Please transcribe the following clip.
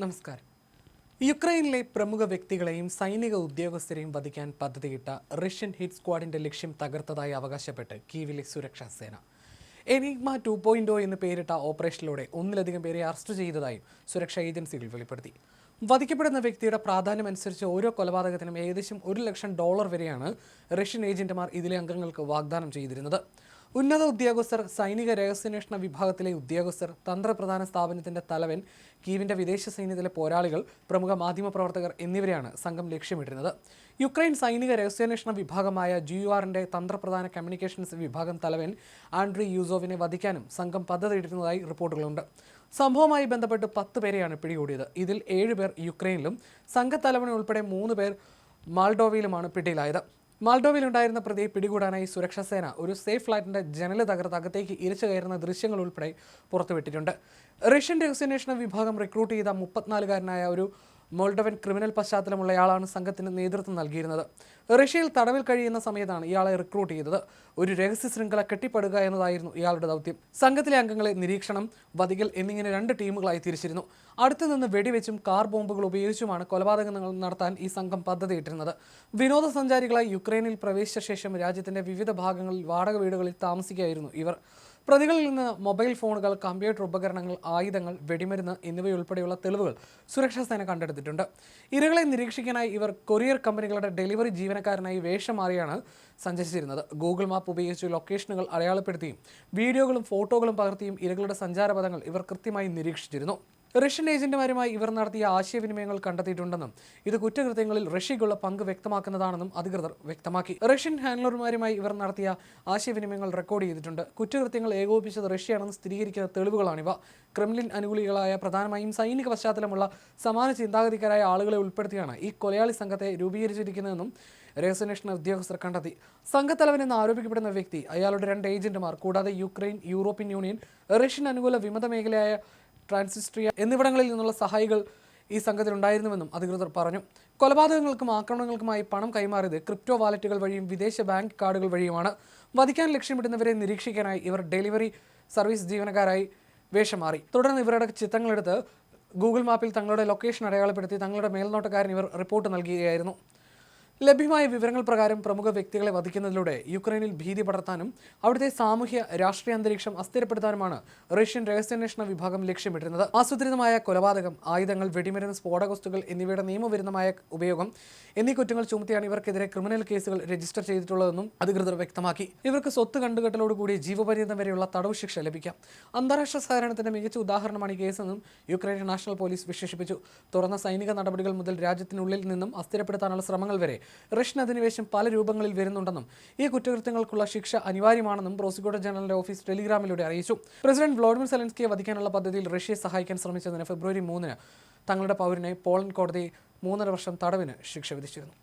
നമസ്കാരം. യുക്രൈനിലെ പ്രമുഖ വ്യക്തികളെയും സൈനിക ഉദ്യോഗസ്ഥരെയും വധിക്കാൻ പദ്ധതിയിട്ട റഷ്യൻ ഹിറ്റ് സ്ക്വാഡിന്റെ ലക്ഷ്യം തകർത്തതായി അവകാശപ്പെട്ട് കീവിലെ സുരക്ഷാ സേന എനിഗ്മ 2.0 എന്ന് പേരിട്ട ഓപ്പറേഷനിലൂടെ ഒന്നിലധികം പേരെ അറസ്റ്റ് ചെയ്തതായും സുരക്ഷാ ഏജൻസികൾ വെളിപ്പെടുത്തി. വധിക്കപ്പെടുന്ന വ്യക്തിയുടെ പ്രാധാന്യമനുസരിച്ച് ഓരോ കൊലപാതകത്തിനും ഏകദേശം $1 ലക്ഷം വരെയാണ് റഷ്യൻ ഏജന്റുമാർ ഇതിലെ അംഗങ്ങൾക്ക് വാഗ്ദാനം ചെയ്തിരുന്നത്. ഉന്നത ഉദ്യോഗസ്ഥർ, സൈനിക രഹസ്യാന്വേഷണ വിഭാഗത്തിലെ ഉദ്യോഗസ്ഥർ, തന്ത്രപ്രധാന സ്ഥാപനത്തിന്റെ തലവൻ, കീവിന്റെ വിദേശ സൈന്യത്തിലെ പോരാളികൾ, പ്രമുഖ മാധ്യമപ്രവർത്തകർ എന്നിവരെയാണ് സംഘം ലക്ഷ്യമിട്ടിരുന്നത്. യുക്രൈൻ സൈനിക രഹസ്യാന്വേഷണ വിഭാഗമായ GURന്റെ തന്ത്രപ്രധാന കമ്മ്യൂണിക്കേഷൻസ് വിഭാഗം തലവൻ ആൻഡ്രി യൂസോവിനെ വധിക്കാനും സംഘം പദ്ധതിയിട്ടിരുന്നതായി റിപ്പോർട്ടുകളുണ്ട്. സംഭവവുമായി ബന്ധപ്പെട്ട് 10 പേരെയാണ് പിടികൂടിയത്. ഇതിൽ 7 പേർ യുക്രൈനിലും സംഘത്തലവൻ ഉൾപ്പെടെ 3 പേർ മാൾഡോവയിലുമാണ് പിടിയിലായത്. മാൾഡോവയിലുണ്ടായിരുന്ന പ്രതിയെ പിടികൂടാനായി സുരക്ഷാ സേന ഒരു സേഫ് ഫ്ലാറ്റിന്റെ ജനല് തകർത്ത് അകത്തേക്ക് ഇരച്ചു കയറുന്ന ദൃശ്യങ്ങൾ ഉൾപ്പെടെ പുറത്തുവിട്ടിട്ടുണ്ട്. റഷ്യൻ രഹസ്യാന്വേഷണ വിഭാഗം റിക്രൂട്ട് ചെയ്ത 34-കാരനായ ഒരു മോൾഡോവൻ ക്രിമിനൽ പശ്ചാത്തലമുള്ളയാളാണ് സംഘത്തിന് നേതൃത്വം നൽകിയിരുന്നത്. റഷ്യയിൽ തടവിൽ കഴിയുന്ന സമയത്താണ് ഇയാളെ റിക്രൂട്ട് ചെയ്തത്. ഒരു രഹസ്യ ശൃംഖല കെട്ടിപ്പടുക എന്നതായിരുന്നു ഇയാളുടെ ദൗത്യം. സംഘത്തിലെ അംഗങ്ങളെ നിരീക്ഷണം, വധിക്കൽ എന്നിങ്ങനെ 2 ടീമുകളായി തിരിച്ചിരുന്നു. അടുത്തുനിന്ന് വെടിവെച്ചും കാർ ബോംബുകൾ ഉപയോഗിച്ചുമാണ് കൊലപാതകങ്ങൾ നടത്താൻ ഈ സംഘം പദ്ധതിയിട്ടിരുന്നത്. വിനോദസഞ്ചാരികളായി യുക്രൈനിൽ പ്രവേശിച്ച ശേഷം രാജ്യത്തിന്റെ വിവിധ ഭാഗങ്ങളിൽ വാടക വീടുകളിൽ താമസിക്കുകയായിരുന്നു ഇവർ. പ്രതികളിൽ നിന്ന് മൊബൈൽ ഫോണുകൾ, കമ്പ്യൂട്ടർ ഉപകരണങ്ങൾ, ആയുധങ്ങൾ, വെടിമരുന്ന് എന്നിവയുൾപ്പെടെയുള്ള തെളിവുകൾ സുരക്ഷാ സേന കണ്ടെടുത്തിട്ടുണ്ട്. ഇരകളെ നിരീക്ഷിക്കാനായി ഇവർ കൊറിയർ കമ്പനികളുടെ ഡെലിവറി ജീവനക്കാരനായി വേഷം മാറിയാണ് സഞ്ചരിച്ചിരുന്നത്. ഗൂഗിൾ മാപ്പ് ഉപയോഗിച്ച് ലൊക്കേഷനുകൾ അടയാളപ്പെടുത്തിയും വീഡിയോകളും ഫോട്ടോകളും പകർത്തിയും ഇരകളുടെ സഞ്ചാരപഥങ്ങൾ ഇവർ കൃത്യമായി നിരീക്ഷിച്ചിരുന്നു. റഷ്യൻ ഏജന്റുമാരുമായി ഇവർ നടത്തിയ ആശയവിനിമയങ്ങൾ കണ്ടെത്തിയിട്ടുണ്ടെന്നും ഇത് കുറ്റകൃത്യങ്ങളിൽ റഷ്യയ്ക്കുള്ള പങ്ക് വ്യക്തമാക്കുന്നതാണെന്നും അധികൃതർ വ്യക്തമാക്കി. റഷ്യൻ ഹാൻഡ്ലർമാരുമായി ഇവർ നടത്തിയ ആശയവിനിമയങ്ങൾ റെക്കോർഡ് ചെയ്തിട്ടുണ്ട്. കുറ്റകൃത്യങ്ങൾ ഏകോപിപ്പിച്ചത് റഷ്യയാണെന്ന് സ്ഥിരീകരിക്കുന്ന തെളിവുകളാണിവ. ക്രെംലിൻ അനുകൂലികളായ, പ്രധാനമായും സൈനിക പശ്ചാത്തലമുള്ള സമാന ചിന്താഗതിക്കാരായ ആളുകളെ ഉൾപ്പെടുത്തിയാണ് ഈ കൊലയാളി സംഘത്തെ രൂപീകരിച്ചിരിക്കുന്നതെന്നും രഹസ്യാന്വേഷണ ഉദ്യോഗസ്ഥർ കണ്ടെത്തി. സംഘത്തലവനെന്ന് ആരോപിക്കപ്പെടുന്ന വ്യക്തി, അയാളുടെ 2 ഏജന്റുമാർ, കൂടാതെ യുക്രൈൻ, യൂറോപ്യൻ യൂണിയൻ, റഷ്യൻ അനുകൂല വിമത മേഖലയായ ട്രാൻസിസ്ട്രിയ എന്നിവിടങ്ങളിൽ നിന്നുള്ള സഹായികൾ ഈ സംഘത്തിലുണ്ടായിരുന്നുവെന്നും അധികൃതർ പറഞ്ഞു. കൊലപാതകങ്ങൾക്കും ആക്രമണങ്ങൾക്കുമായി പണം കൈമാറിയത് ക്രിപ്റ്റോ വാലറ്റുകൾ വഴിയും വിദേശ ബാങ്ക് കാർഡുകൾ വഴിയുമാണ്. വധിക്കാൻ ലക്ഷ്യമിടുന്നവരെ നിരീക്ഷിക്കാനായി ഇവർ ഡെലിവറി സർവീസ് ജീവനക്കാരായി വേഷം മാറി. തുടർന്ന് ഇവരുടെ ചിത്രങ്ങളെടുത്ത് ഗൂഗിൾ മാപ്പിൽ തങ്ങളുടെ ലൊക്കേഷൻ അടയാളപ്പെടുത്തി തങ്ങളുടെ മേൽനോട്ടക്കാരൻ ഇവർ റിപ്പോർട്ട് നൽകുകയായിരുന്നു. ലഭ്യമായ വിവരങ്ങൾ പ്രകാരം പ്രമുഖ വ്യക്തികളെ വധിക്കുന്നതിലൂടെ യുക്രൈനിൽ ഭീതി പടർത്താനും അവിടുത്തെ സാമൂഹ്യ രാഷ്ട്രീയ അന്തരീക്ഷം അസ്ഥിരപ്പെടുത്താനുമാണ് റഷ്യൻ രഹസ്യാന്വേഷണ വിഭാഗം ലക്ഷ്യമിട്ടിരുന്നത്. ആസൂത്രിതമായ കൊലപാതകം, ആയുധങ്ങൾ, വെടിമരുന്ന്, സ്ഫോടക വസ്തുക്കൾ എന്നിവയുടെ നിയമവിരുദ്ധമായ ഉപയോഗം എന്നീ കുറ്റങ്ങൾ ചുമത്തിയാണ് ഇവർക്കെതിരെ ക്രിമിനൽ കേസുകൾ രജിസ്റ്റർ ചെയ്തിട്ടുള്ളതെന്നും അധികൃതർ വ്യക്തമാക്കി. ഇവർക്ക് സ്വത്ത് കണ്ടുകെട്ടലോടുകൂടി ജീവപര്യന്തം വരെയുള്ള തടവ് ശിക്ഷ ലഭിക്കാം. അന്താരാഷ്ട്ര സഹകരണത്തിന്റെ മികച്ച ഉദാഹരണമാണ് ഈ കേസെന്നും യുക്രൈൻ നാഷണൽ പോലീസ് വിശേഷിപ്പിച്ചു. തുറന്ന സൈനിക നടപടികൾ മുതൽ രാജ്യത്തിനുള്ളിൽ നിന്നും അസ്ഥിരപ്പെടുത്താനുള്ള ശ്രമങ്ങൾ വരെ റഷ്യൻ അധിനിവേശം പല രൂപങ്ങളിൽ വരുന്നുണ്ടെന്നും ഈ കുറ്റകൃത്യങ്ങൾക്കുള്ള ശിക്ഷ അനിവാര്യമാണെന്നും പ്രോസിക്യൂട്ടർ ജനറലിന്റെ ഓഫീസ് ടെലിഗ്രാമിലൂടെ അറിയിച്ചു. പ്രസിഡന്റ് വ്ളാഡിമിർ സെലൻസ്കിയെ വധിക്കാനുള്ള പദ്ധതിയിൽ റഷ്യയെ സഹായിക്കാൻ ശ്രമിച്ചതിന് ഫെബ്രുവരി 3 തങ്ങളുടെ പൗരനെ പോളണ്ട് കോടതി 3.5 വർഷം തടവിന് ശിക്ഷ വിധിച്ചിരുന്നു.